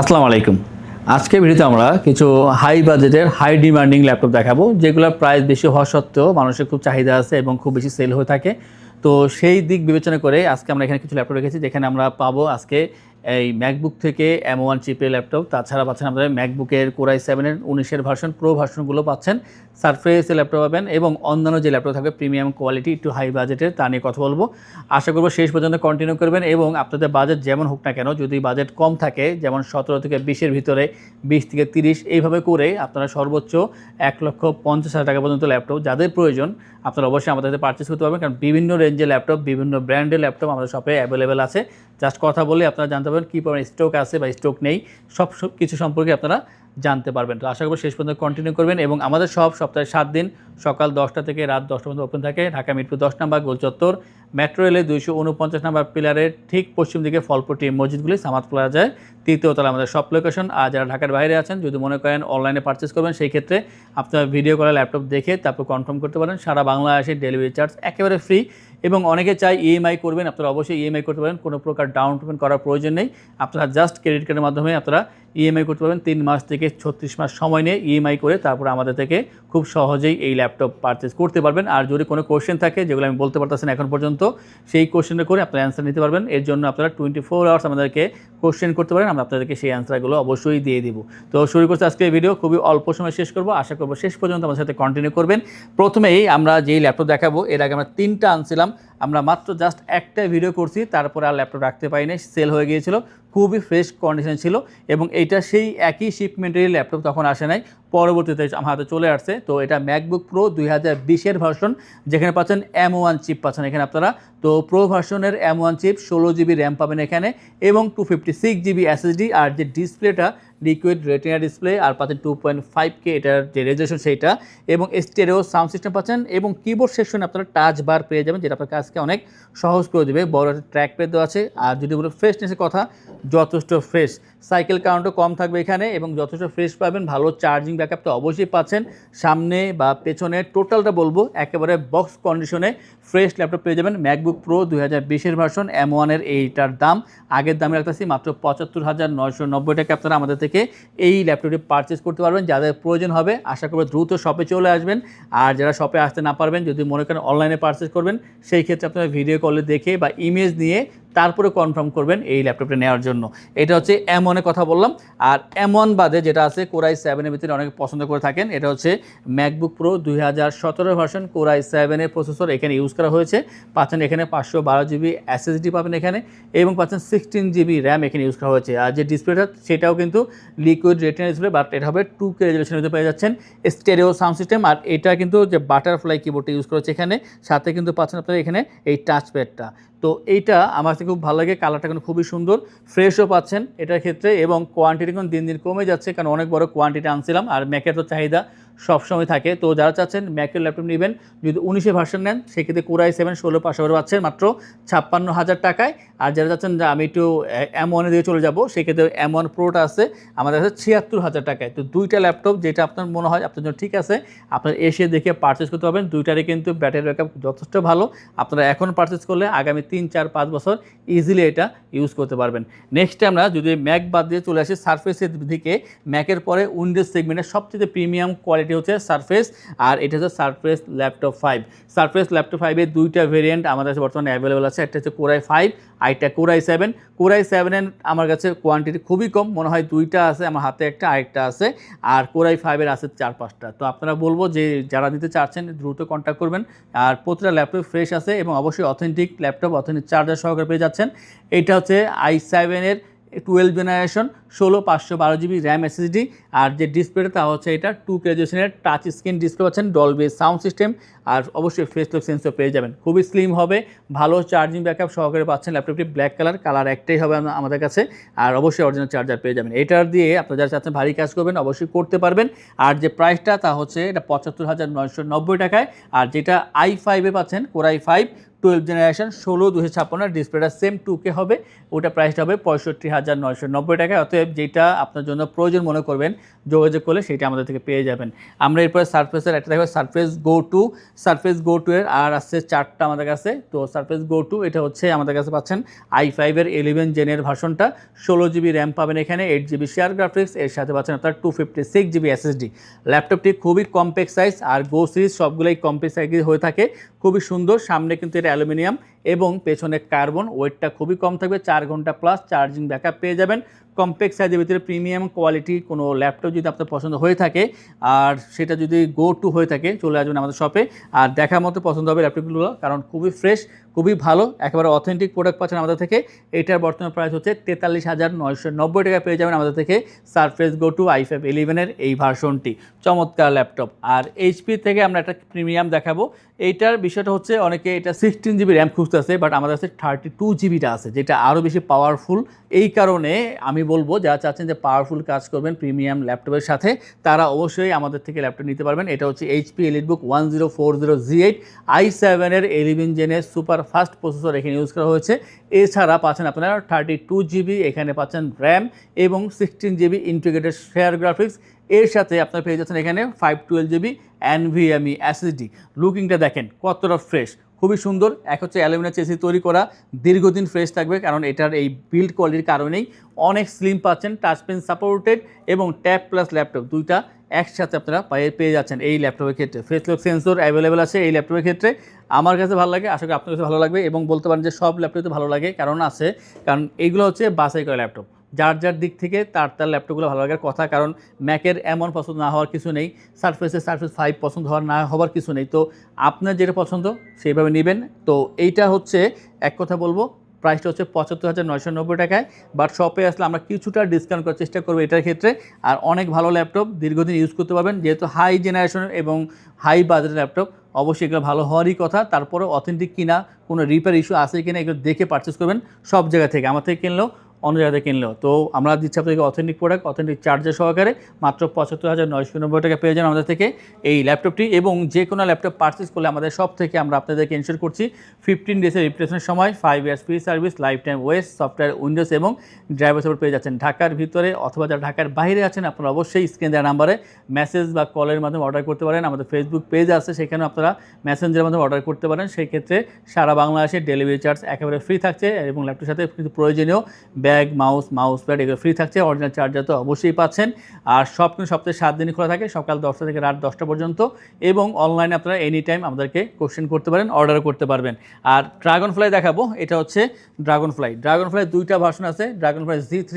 আসসালামু আলাইকুম। আজকে ভিডিওতে আমরা কিছু হাই বাজেটের হাই ডিমান্ডিং ল্যাপটপ দেখাবো, যেগুলোর প্রাইস বেশি হওয়া সত্ত্বেও মানুষের খুব চাহিদা আছে এবং খুব বেশি সেল হয়ে থাকে। তো সেই দিক বিবেচনা করে আজকে আমরা এখানে কিছু ল্যাপটপ রেখেছি, যেখানে আমরা পাবো আজকে এই ম্যাকবুক থেকে M1 চিপের ল্যাপটপ। তাছাড়া পাচ্ছেন আমাদের ম্যাকবুকের কোরাই 7-এর 19-এর ভার্সন, প্রো ভার্সনগুলো পাচ্ছেন, সারফেসের ল্যাপটপ পাবেন এবং অন্যান্য যে ল্যাপটপ থাকবে প্রিমিয়াম কোয়ালিটি একটু হাই বাজেটের, তা নিয়ে কথা বলবো। আশা করবো শেষ পর্যন্ত কন্টিনিউ করবেন এবং আপনাদের বাজেট যেমন হোক না কেন, যদি বাজেট কম থাকে যেমন 17 থেকে 20-এর ভিতরে, 20 থেকে 30 এইভাবে করে আপনারা সর্বোচ্চ 1,50,000 টাকা পর্যন্ত ল্যাপটপ যাদের প্রয়োজন আপনারা অবশ্যই আমাদের সাথে পারচেস করতে পারবেন, কারণ বিভিন্ন রেঞ্জের ল্যাপটপ, বিভিন্ন ব্র্যান্ডের ল্যাপটপ আমাদের শপে অ্যাভেলেবেল আছে। জাস্ট কথা বলে আপনারা জানতে পারবেন কী পরিমাণ স্টক আছে বা স্টক নেই, সব কিছু সম্পর্কে আপনারা জানতে পারবেন। তো আশা করব শেষ পর্যন্ত কন্টিনিউ করবেন। এবং আমাদের সব সপ্তাহে 7 দিন সকাল 10টা থেকে রাত 10টা পর্যন্ত ওপেন থাকে। ঢাকা মিরপুর 10 নম্বর গোল চত্বর, মেট্রো রেলের 249 নম্বর পিলারের ঠিক পশ্চিম দিকে ফলপট্টি মসজিদগুলি সামাদ প্লাজায় 3য় তলা আমাদের সব লোকেশন। আর যারা ঢাকার বাইরে আছেন, যদি মনে করেন অনলাইনে পারচেস করবেন, সেই ক্ষেত্রে আপনারা ভিডিও কলে ল্যাপটপ দেখে তারপর কনফার্ম করতে পারেন। সারা বাংলাদেশে ডেলিভারি চার্জ একেবারে ফ্রি। এবং অনেকে চাই ইএমআই করবেন, আপনারা অবশ্যই ইএমআই করতে পারেন, কোনো প্রকার ডাউন পেমেন্ট করার প্রয়োজন নেই। আপনারা জাস্ট ক্রেডিট কার্ডের মাধ্যমে আপনারা ইএমআই করতে পারবেন। 3 মাস থেকে 36 মাস সময় নিয়ে ইএমআই করে তারপর আমাদের থেকে খুব সহজেই এই ল্যাপটপ পারচেস করতে পারবেন। আর যদি কোনো কোশ্চেন থাকে যেগুলো আমি বলতে পারতেছি না এখন পর্যন্ত, সেই কোশ্চেনটা করে আপনারা অ্যান্সার নিতে পারবেন। এর জন্য আপনারা 24 আওয়ার্স আমাদেরকে কোশ্চেন করতে পারেন, আমরা আপনাদেরকে সেই অ্যান্সারগুলো অবশ্যই দিয়ে দিব। তো শুরু করছি আজকে এই ভিডিও, খুবই অল্প সময় শেষ করব। আশা করব শেষ পর্যন্ত আমাদের সাথে কন্টিনিউ করবেন। প্রথমেই আমরা যেই ল্যাপটপ দেখাবো, এর আগে আমরা 3টা আনছিলাম, আমরা মাত্র জাস্ট একটা ভিডিও করছি, তারপরে আর ল্যাপটপ রাখতে পারিনি, সেল হয়ে গিয়েছিল। খুবই ফ্রেশ কন্ডিশন ছিল এবং এইটা সেই একই শিপমেন্টের ল্যাপটপ, তখন আসে নাই, পরবর্তীতে আমার হাতে চলে আসছে। তো এটা ম্যাকবুক প্রো 2020-এর ভার্সন, যেখানে পাচ্ছেন M1 চিপ পাচ্ছেন এখানে আপনারা। তো প্রো ভার্সনের M1 চিপ, 16 জিবি র্যাম পাবেন এখানে এবং 256 জিবি SSD। আর যে ডিসপ্লেটা লিকুইড রেটিনা ডিসপ্লে, আর পাচ্ছেন 2.5K এটার যে রেজলিউশন সেইটা, এবং স্টেরিও সাউন্ড সিস্টেম পাচ্ছেন এবং কিবোর্ড সেকশনে আপনারা টাচ বার পেয়ে যাবেন, যেটা আপনার কাজকে অনেক সহজ করে দেবে। বড় একটা ট্র্যাক প্যাড দেওয়া আছে। আর যদি বলো ফ্রেশনেসের কথা, যথেষ্ট ফ্রেশ, সাইকেল কাউন্টও কম থাকবে এখানে এবং যথেষ্ট ফ্রেশ পাবেন। ভালো চার্জিং ব্যাকআপ তো অবশ্যই পাচ্ছেন, সামনে বা পেছনে টোটালটা বলবো একেবারে বক্স কন্ডিশনে ফ্রেশ ল্যাপটপ পেয়ে যাবেন। ম্যাকবুক প্রো 2020-এর ভার্সন M1-এর এইটার দাম আগের দামে রাখতেছি মাত্র 75,990 টাকা। আপনারা আমাদের থেকে এই ল্যাপটপটি পারচেস করতে পারবেন। যাদের প্রয়োজন হবে আশা করব দ্রুত শপে চলে আসবেন। আর যারা শপে আসতে না পারবেন, যদি মনে করেন অনলাইনে পারচেস করবেন, সেই ক্ষেত্রে আপনারা ভিডিও কলে দেখে বা ইমেজ নিয়ে তারপরে কনফার্ম করবেন এই ল্যাপটপটা নেওয়ার জন্য। এটা হচ্ছে M1-এর কথা বললাম। আর M1 বাদে যেটা আছে কোরাই 7-এর ভিতরে অনেকে পছন্দ করে থাকেন, এটা হচ্ছে ম্যাকবুক প্রো 2017 ভার্সন, কোরাই 7-এর প্রসেসর এখানে ইউজ করা হয়েছে। পাচ্ছেন এখানে 512 জিবি SSD পাবেন এখানে এবং পাচ্ছেন 16 জিবি র্যাম এখানে ইউজ করা হয়েছে। আর যে ডিসপ্লেটা সেটাও কিন্তু লিকুইড রেটিনা ডিসপ্লে, বাট এটা হবে 2K রেজলিউশনের পেয়ে যাচ্ছেন, স্টেরিও সাউন্ড সিস্টেম। আর এটা কিন্তু যে বাটারফ্লাই কিবোর্ডটা ইউজ করা হচ্ছে এখানে, সাথে কিন্তু পাচ্ছেন আপনারা এখানে এই টাচ প্যাডটা। তো এইটা আমার কাছে খুব ভালো লাগে, কালারটা কিন্তু খুবই সুন্দর, ফ্রেশও পাচ্ছেন এটার ক্ষেত্রে এবং কোয়ান্টিটি কিন্তু দিন দিন কমে যাচ্ছে, কারণ অনেক বড় কোয়ান্টিটি আনছিলাম। আর ম্যাকের তো চাহিদা সবসময় থাকে। তো যারা চাচ্ছেন ম্যাকের ল্যাপটপ নেবেন, যদি 19-এর ভার্সন নেন, সেক্ষেত্রে কোরাই 7 16 পাশাপাশি পাচ্ছেন মাত্র 56,000 টাকায়। আর যারা চাচ্ছেন যে আমি একটু M1-এর দিকে চলে যাব, সেক্ষেত্রে M1 প্রোটা আছে আমাদের কাছে 76,000 টাকায়। তো দুইটা ল্যাপটপ যেটা আপনার মনে হয় আপনার জন্য ঠিক আছে, আপনার এসে দেখে পারচেস করতে পারবেন। দুইটারই কিন্তু ব্যাটারি ব্যাকআপ যথেষ্ট ভালো। আপনারা এখন পারচেস করলে আগামী 3 4 5 বছর ইজিলি এটা ইউজ করতে পারবেন। নেক্সটে আমরা যদি ম্যাক বাদ দিয়ে চলে আসি সারফেসের দিকে, ম্যাকের পরে উইন্ডোজ সেগমেন্টের সবচেয়ে প্রিমিয়াম কোয়ালিটি হচ্ছে সারফেস। আর এটা হচ্ছে সারফেস ল্যাপটপ 5। সারফেস ল্যাপটপ 5-এর দুইটা ভেরিয়েন্ট আমাদের কাছে বর্তমানে অ্যাভেলেবল আছে। একটা হচ্ছে কোরাই 5, আরেকটা কোরাই 7। কোরাই 7-এর আমার কাছে কোয়ান্টিটি খুবই কম, মনে হয় 2টা আছে, আমার হাতে একটা, আরেকটা আছে। আর কোরাই 5-এর আছে 4-5টা। তো আপনারা বলবো যে যারা নিতে চাচ্ছেন দ্রুত কন্ট্যাক্ট করবেন। আর প্রতিটা ল্যাপটপ ফ্রেশ আছে এবং অবশ্যই অথেন্টিক ল্যাপটপ, অথেন্টিক চার্জার সহকারে পেয়ে যাচ্ছেন। এইটা হচ্ছে i7-এর 12 জেনারেশন, 16 512 জিবি র্যাম SSD। আর যে ডিসপ্লেটা তা হচ্ছে এটা 2K রেজলিউশনের টাচ স্ক্রিন ডিসপ্লে পাচ্ছেন, ডলবি সাউন্ড সিস্টেম। আর অবশ্যই ফেস লক সেন্সর পেয়ে যাবেন, খুবই স্লিম হবে, ভালো চার্জিং ব্যাকআপ সহকারে পাচ্ছেন। ল্যাপটপটি ব্ল্যাক কালার একটাই হবে আমাদের কাছে। আর অবশ্যই অরিজিনাল চার্জার পেয়ে যাবেন। এটার দিয়ে আপনারা যারা চাচ্ছেন ভারী কাজ করবেন অবশ্যই করতে পারবেন। আর যে প্রাইসটা তা হচ্ছে এটা 75,990 টাকায়। আর যেটা i5-এ পাচ্ছেন কোরাই 5 12 জেনারেশন 16/256, ডিসপ্লেটা সেম 2K হবে, ওটা প্রাইসটা হবে 65,990 টাকা। অতএব যেটা আপনার জন্য প্রয়োজন মনে করবেন যোগাযোগ করলে সেটা আমাদের থেকে পেয়ে যাবেন। আমরা এরপরে সারফেসের একটা দেখো, সারফেস গো টু এর আর আছে 4টা আমাদের কাছে। তো সারফেস গো টু এটা হচ্ছে আমাদের কাছে পাচ্ছেন i5 এর 11 জেনের ভার্সনটা, 16GB র্যাম পাবেন এখানে, 8GB শেয়ার গ্রাফিক্স, এর সাথে পাচ্ছেন আপনার 256GB SSD। ল্যাপটপটি খুবই কম্প্যাক্ট সাইজ, আর গো সিরিজ সবগুলোই কম্প্যাক্ট সাইজ হয়ে থাকে, খুবই সুন্দর। সামনে কিন্তু এটা অ্যালুমিনিয়াম এবং পেছনে কার্বন, ওয়েটটা খুবই কম থাকবে, 4 ঘন্টা প্লাস চার্জিং ব্যাকআপ পেয়ে যাবেন। কম্প্যাক্ট সাইজের ভিতরে প্রিমিয়াম কোয়ালিটি কোনো ল্যাপটপ যদি আপনার পছন্দ হয়ে থাকে, আর সেটা যদি গো টু হয়ে থাকে, চলে আসবেন আমাদের শপে। আর দেখার মতো পছন্দ হবে ল্যাপটপগুলো, কারণ খুবই ফ্রেশ, খুবই ভালো, একেবারে অথেন্টিক প্রোডাক্ট পাচ্ছেন আমাদের থেকে। এটার বর্তমান প্রাইস হচ্ছে 43,990 টাকা পেয়ে যাবেন আমাদের থেকে সারফেস গো টু i5 11 এই ভার্সনটি। চমৎকার ল্যাপটপ। আর এইচপি থেকে আমরা একটা প্রিমিয়াম দেখাবো। এইটার বিষয়টা হচ্ছে অনেকে এটা 16GB র্যাম খুঁজতেছে, বাট আমাদের কাছে 32GBটা আছে, যেটা আরও বেশি পাওয়ারফুল। এই কারণে আমি বলবো যারা চাচ্ছেন যে পাওয়ারফুল কাজ করবেন প্রিমিয়াম ল্যাপটপের সাথে, তারা অবশ্যই আমাদের থেকে ল্যাপটপ নিতে পারবেন। এটা হচ্ছে এইচপি এলিটবুক 1040G8 i7 এর 11 জেনের সুপার ফাস্ট প্রসেসর এখানে ইউজ করা হয়েছে। এছাড়া পাচ্ছেন আপনারা 32GB এখানে পাচ্ছেন র্যাম এবং 16GB ইন্টিগ্রেটেড শেয়ার গ্রাফিক্স। এর সাথে আপনার পেয়ে যাচ্ছেন এখানে 512GB NVMe SSD। লুকিংটা দেখেন কতটা ফ্রেশ, খুবই সুন্দর। এক হচ্ছে অ্যালুমিনিয়াম চেসি তৈরি করা, দীর্ঘদিন ফ্রেশ থাকবে, কারণ এটার এই বিল্ড কোয়ালিটির কারণেই। অনেক স্লিম পাচ্ছেন, টাচপেন সাপোর্টেড এবং ট্যাব প্লাস ল্যাপটপ দুইটা একসাথে আপনারা পেয়ে যাচ্ছেন এই ল্যাপটপের ক্ষেত্রে। ফেস লক সেন্সর অ্যাভেলেবেল আছে এই ল্যাপটপের ক্ষেত্রে। আমার কাছে ভালো লাগে, আশা করি আপনার কাছে ভালো লাগবে, এবং বলতে পারেন যে সব ল্যাপটপে ভালো লাগে, কারণ এইগুলো হচ্ছে বাছাই করা ল্যাপটপ। যার দিক থেকে তার ল্যাপটপগুলো ভালো লাগার কথা, কারণ ম্যাকের এমন পছন্দ না হওয়ার কিছু নেই, সারফেস 5 পছন্দ না হওয়ার কিছু নেই। তো আপনার যেটা পছন্দ সেইভাবে নেবেন। তো এইটা হচ্ছে এক কথা বলবো, প্রাইসটা হচ্ছে 75,990 টাকায়, বাট শপে আসলে আমরা কিছুটা ডিসকাউন্ট করার চেষ্টা করবো এটার ক্ষেত্রে। আর অনেক ভালো ল্যাপটপ, দীর্ঘদিন ইউজ করতে পারবেন, যেহেতু হাই জেনারেশনের এবং হাই বাজেটের ল্যাপটপ, অবশ্যই এগুলো ভালো হওয়ারই কথা। তারপরে অথেন্টিক কিনা, কোনো রিপেয়ার ইস্যু আছে কিনা, এগুলো দেখে পারচেস করবেন সব জায়গা থেকে, আমার থেকে কিনলেও অন্য জায়গাতে কিনলেও। তো আমরা দিচ্ছি আপনাদেরকে অথেন্টিক প্রোডাক্ট, অথেন্টিক চার্জার সহকারে মাত্র 75,990 টাকা পেয়ে যান আমাদের থেকে এই ল্যাপটপটি। এবং যে কোনো ল্যাপটপ পারচেস করলে আমাদের সব থেকে আমরা আপনাদেরকে ইনশিওর করছি 15 ডেজের রিপ্লেসমেন্ট সময়, 5 years free service, lifetime ওয়েস, সফটওয়্যার উইন্ডোজ এবং ড্রাইভার সাপোর্ট পেয়ে যাচ্ছেন। ঢাকার ভিতরে অথবা যারা ঢাকার বাইরে আছেন, আপনারা অবশ্যই স্ক্রিন দেওয়া নাম্বারে মেসেজ বা কলের মাধ্যমে অর্ডার করতে পারেন। আমাদের ফেসবুক পেজ আছে, সেখানেও আপনারা মেসেঞ্জারের মাধ্যমে অর্ডার করতে পারেন। সেই ক্ষেত্রে সারা বাংলাদেশে ডেলিভারি চার্জ একেবারে ফ্রি থাকছে, এবং ল্যাপটপের সাথে কিন্তু প্রয়োজনীয় ব্যাগ, মাউস প্যাড এগুলো ফ্রি থাকছে। অরিজিনাল চার্জার তো অবশ্যই পাচ্ছেন। আর সব কিন্তু সপ্তাহে 7 দিনই খোলা থাকে, সকাল 10টা থেকে রাত 10টা পর্যন্ত। এবং অনলাইনে আপনারা এনি টাইম আমাদেরকে কোশ্চেন করতে পারেন, অর্ডার করতে পারবেন। আর ড্রাগন ফ্লাই দেখাবো, এটা হচ্ছে ড্রাগন ফ্লাই 2টা ভার্সন আছে, ড্রাগন ফ্লাই G3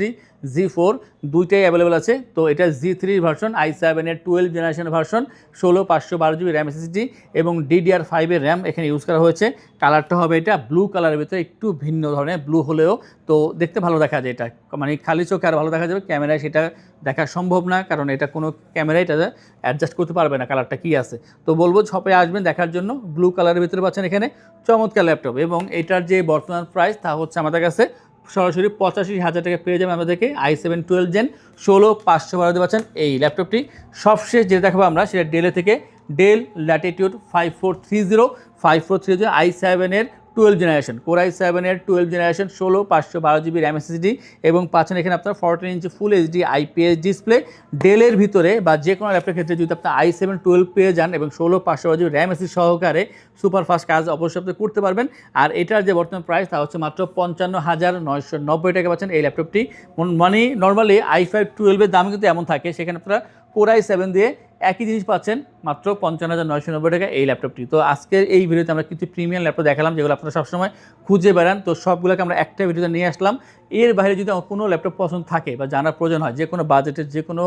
G4 দুইটাই অ্যাভেলেবেল আছে। তো এটা G3 ভার্সন, i7 এর 12 generation version, 16/512GB RAM SSD এবং DDR5 এর র্যাম এখানে ইউজ করা হয়েছে। কালারটা হবে এটা ব্লু কালারের ভিতরে, একটু ভিন্ন ধরনের ব্লু হলেও তো দেখতে ভালো দেখা যায়। এটা মানে খালি চোখে আর ভালো দেখা যাবে, ক্যামেরায় সেটা দেখা সম্ভব না, কারণ এটা কোনো ক্যামেরায় এটা অ্যাডজাস্ট করতে পারবে না কালারটা কী আছে। তো বলবো শপে আসবেন দেখার জন্য। ব্লু কালারের ভিতরে পাচ্ছেন এখানে চমৎকার ল্যাপটপ, এবং এটার যে বর্তমান প্রাইস তা হচ্ছে আমাদের কাছে সরাসরি 85,000 টাকা পেয়ে যাবেন আমাদেরকে। i7 12 জেন 16/512 পাচ্ছেন এই ল্যাপটপটি। সবশেষ যেটা দেখাবো আমরা সেটা ডেলের থেকে, ডেল ল্যাটিটিউড 5430 i7 এর 12 জেনারেশন, কোর i7 এর 12 জেনারেশন, 16/512GB র্যাম SSD এবং পাচ্ছেন এখানে আপনার 14 ইঞ্চি ফুল এইচডি IPS ডিসপ্লে। ডেলের ভিতরে বা যে কোনো ল্যাপটপের ক্ষেত্রে যদি আপনার i7 12 পেয়ে যান এবং 16/512GB র্যাম SSD সহকারে সুপার ফাস্ট কাজ অবশ্যই আপনি করতে পারবেন। আর এটার যে বর্তমান প্রাইস তা হচ্ছে মাত্র 55,990 টাকা পাচ্ছেন এই ল্যাপটপটি। মানে নর্মালি i5 12 এর দাম কিন্তু এমন থাকে, সেখানে আপনারা কোর i7 দিয়ে একই জিনিস পাচ্ছেন মাত্র 55,990 টাকা এই ল্যাপটপটি। তো আজকের এই ভিডিওতে আমরা কিছু প্রিমিয়াম ল্যাপটপ দেখালাম, যেগুলো আপনারা সবসময় খুঁজে বেড়ান। তো সবগুলোকে আমরা একটা ভিডিওতে নিয়ে আসলাম। এর বাইরে যদি কোনো ল্যাপটপ পছন্দ থাকে বা জানার প্রয়োজন হয়, যে কোনো বাজেটের যে কোনো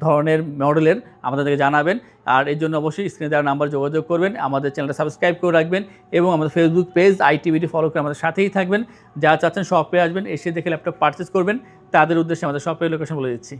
ধরনের মডেলের আমাদেরকে জানাবেন। আর এর জন্য অবশ্যই স্ক্রিনে দেওয়ার নাম্বার যোগাযোগ করবেন, আমাদের চ্যানেলটা সাবস্ক্রাইব করে রাখবেন এবং আমাদের ফেসবুক পেজ ITVD ফলো করে আমাদের সাথেই থাকবেন। যারা চাচ্ছেন শপে আসবেন, এসে দেখে ল্যাপটপ পারচেস করবেন, তাদের উদ্দেশ্যে আমাদের শপের লোকেশন বলে দিচ্ছি।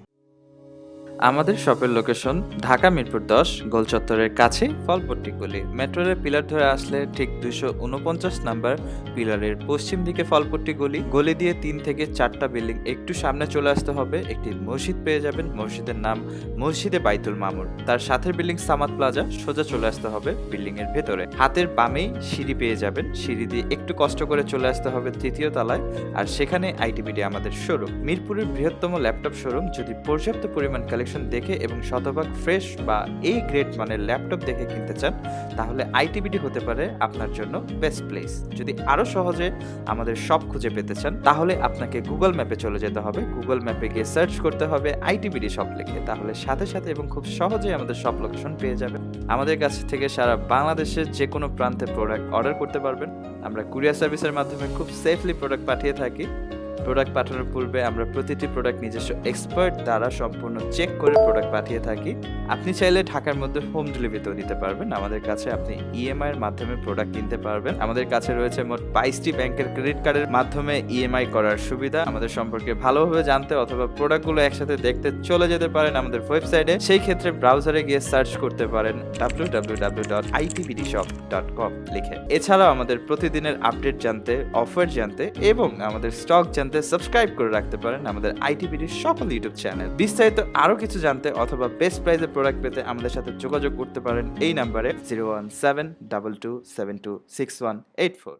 আমাদের শপের লোকেশন ঢাকা মিরপুর 10 গোল চত্বরের কাছে ফলপট্টি গলি। মেট্রো রেল পিলার ধরে আসলে ঠিক 249 নাম্বার পিলারের পশ্চিম দিকে ফলপট্টি গলি। গলি দিয়ে 3 থেকে 4টা বিল্ডিং একটু সামনে চলে আসতে হবে, একটি মসজিদ পেয়ে যাবেন। মসজিদের নাম মসজিদে বাইতুল মামুর। তার সাথে বিল্ডিং সামাদ প্লাজা, সোজা চলে আসতে হবে বিল্ডিং এর ভেতরে। হাতের বামেই সিঁড়ি পেয়ে যাবেন, সিঁড়ি দিয়ে একটু কষ্ট করে চলে আসতে হবে 3য় তলায়, আর সেখানে আইটিবিডি আমাদের শোরুম। মিরপুরের বৃহত্তম ল্যাপটপ শোরুম। যদি পর্যাপ্ত পরিমাণ কালেকশন দেখে এবং শতভাগ ফ্রেশ বা এই গ্রেড মানের ল্যাপটপ দেখে কিনতে চান, তাহলে আইটিবিডি হতে পারে আপনার জন্য বেস্ট প্লেস। যদি আরো সহজে আমাদের শপ খুঁজে পেতে চান, তাহলে আপনাকে গুগল ম্যাপে চলে যেতে হবে। গুগল ম্যাপে গিয়ে সার্চ করতে হবে আইটিবিডি শপ লিখে, তাহলে সাথে সাথে এবং খুব সহজেই আমাদের শপ লোকেশন পেয়ে যাবেন। আমাদের কাছ থেকে সারা বাংলাদেশের যে কোনো প্রান্তে প্রোডাক্ট অর্ডার করতে পারবেন। আমরা কুরিয়ার সার্ভিসের মাধ্যমে খুব সেফলি প্রোডাক্ট পাঠিয়ে থাকি। প্রোডাক্ট পাঠানোর পূর্বে আমরা প্রতিটি প্রোডাক্ট নিজস্ব এক্সপার্ট দ্বারা সম্পূর্ণ চেক করে প্রোডাক্ট পাঠিয়ে থাকি। আপনি চাইলে ঢাকার মধ্যে হোম ডেলিভারিতেও নিতে পারবেন। আমাদের কাছে আপনি ইএমআই এর মাধ্যমে প্রোডাক্ট কিনতে পারবেন। আমাদের কাছে রয়েছে মোট 22টি ব্যাংকের ক্রেডিট কার্ডের মাধ্যমে ইএমআই করার সুবিধা। আমাদের সম্পর্কে ভালোভাবে জানতে অথবা প্রোডাক্টগুলো একসাথে দেখতে চলে যেতে পারেন আমাদের ওয়েবসাইটে। সেই ক্ষেত্রে ব্রাউজারে গিয়ে সার্চ করতে পারেন www.itbdshop.com লিখে। এছাড়াও আমাদের প্রতিদিনের আপডেট জানতে, অফার জানতে এবং আমাদের স্টক জানতে সাবস্ক্রাইব করে রাখতে পারেন আমাদের আইটিবিডির সকল ইউটিউব চ্যানেল। বিস্তারিত আরো কিছু জানতে অথবা বেস্ট প্রাইসে প্রোডাক্ট পেতে আমাদের সাথে যোগাযোগ করতে পারেন এই নাম্বারে 01722726184।